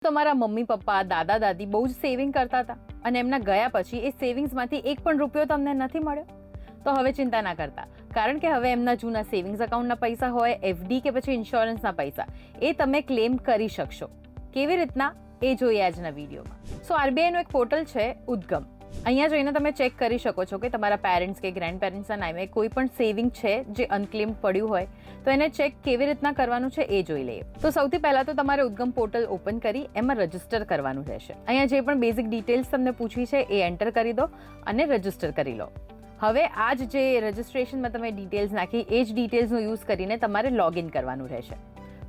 તમારા mummy papa દાદા દાદી બહુ જ સેવિંગ કરતા હતા અને એમના ગયા પછી એ સેવિંગ્સમાંથી એક પણ રૂપિયો તમને નથી મળ્યો, તો હવે ચિંતા ના કરતા, કારણ કે હવે એમના જૂના સેવિંગ્સ એકાઉન્ટના પૈસા હોય, એફડી કે પછી ઇન્સ્યોરન્સના પૈસા, એ તમે ક્લેમ કરી શકશો. કેવી રીતના એ જોઈએ આજના વિડીયોમાં. સો આરબીઆઈનું એક પોર્ટલ છે ઉદ્ગમ. અહીંયા જઈને તમે ચેક કરી શકો છો કે તમારા પેરેન્ટ્સ કે ગ્રેન્ડ પેરેન્ટ્સના નામે કોઈ પણ સેવિંગ છે જે અનક્લેમ્ડ પડ્યું હોય તો એને ચેક કેવી રીતના કરવાનું છે એ જોઈ લઈએ. તો સૌથી પહેલા તો તમારે ઉદ્ગમ પોર્ટલ ઓપન કરી એમાં રજીસ્ટર કરવાનું રહેશે. અહીંયા જે પણ બેઝિક ડિટેલ્સ તમને પૂછી છે એ એન્ટર કરી દો અને રજીસ્ટર કરી લો. હવે આ જ જે રજીસ્ટ્રેશનમાં તમે ડિટેલ્સ નાખી એ જ ડિટેલ્સનો યુઝ કરીને તમારે લોગિન કરવાનું રહેશે.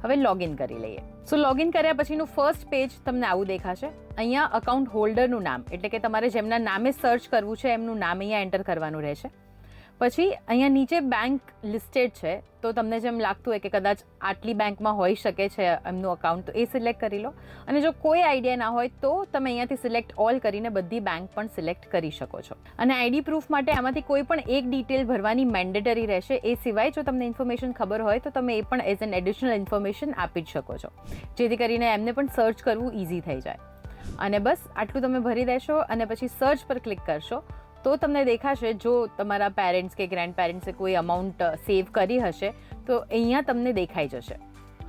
હવે લોગિન કરી લઈએ. સો લોગિન કર્યા પછીનું ફર્સ્ટ પેજ તમને આવું દેખાશે. અહીંયા અકાઉન્ટ હોલ્ડરનું નામ, એટલે કે તમારે જેમના નામે સર્ચ કરવું છે એમનું નામ અહીંયા એન્ટર કરવાનું રહેશે. પછી અહીંયા નીચે બેંક લિસ્ટેડ છે, તો તમને જેમ લાગતું હોય કે કદાચ આટલી બેંકમાં હોઈ શકે છે એમનું અકાઉન્ટ, તો એ સિલેક્ટ કરી લો. અને જો કોઈ આઈડિયા ના હોય તો તમે અહીંયાથી સિલેક્ટ ઓલ કરીને બધી બેંક પણ સિલેક્ટ કરી શકો છો. અને આઈડી પ્રૂફ માટે આમાંથી કોઈ પણ એક ડિટેલ ભરવાની મેન્ડેટરી રહેશે. એ સિવાય જો તમને ઇન્ફોર્મેશન ખબર હોય તો તમે એ પણ એઝ એન એડિશનલ ઇન્ફોર્મેશન આપી જ શકો છો, જેથી કરીને એમને પણ સર્ચ કરવું ઇઝી થઈ જાય. અને બસ આટલું તમે ભરી દેશો અને પછી સર્ચ પર ક્લિક કરશો તો તમને દેખાશે, જો તમારા પેરેન્ટ્સ કે ગ્રેન્ડ પેરેન્ટ્સે કોઈ અમાઉન્ટ સેવ કરી હશે તો અહીંયા તમને દેખાઈ જશે.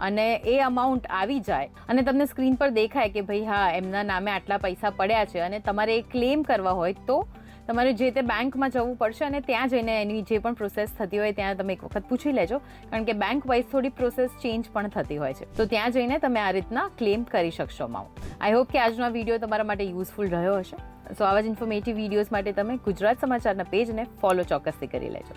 અને એ અમાઉન્ટ આવી જાય અને તમને સ્ક્રીન પર દેખાય કે ભાઈ હા એમના નામે આટલા પૈસા પડ્યા છે અને તમારે એ ક્લેમ કરવા હોય તો તમારે જે તે બેંકમાં જવું પડશે અને ત્યાં જઈને એની જે પણ પ્રોસેસ થતી હોય ત્યાં તમે એક વખત પૂછી લેજો, કારણ કે બેંક વાઇઝ થોડી પ્રોસેસ ચેન્જ પણ થતી હોય છે. તો ત્યાં જઈને તમે આ રીતના ક્લેમ કરી શકશો અમાઉન્ટ. આઈ હોપ કે આજનો આ વિડીયો તમારા માટે યુઝફુલ રહ્યો હશે. સો આવા જ ઇન્ફોર્મેટિવ વિડીયોઝ માટે તમે ગુજરાત સમાચારના પેજને ફોલો ચોક્કસથી કરી લેજો.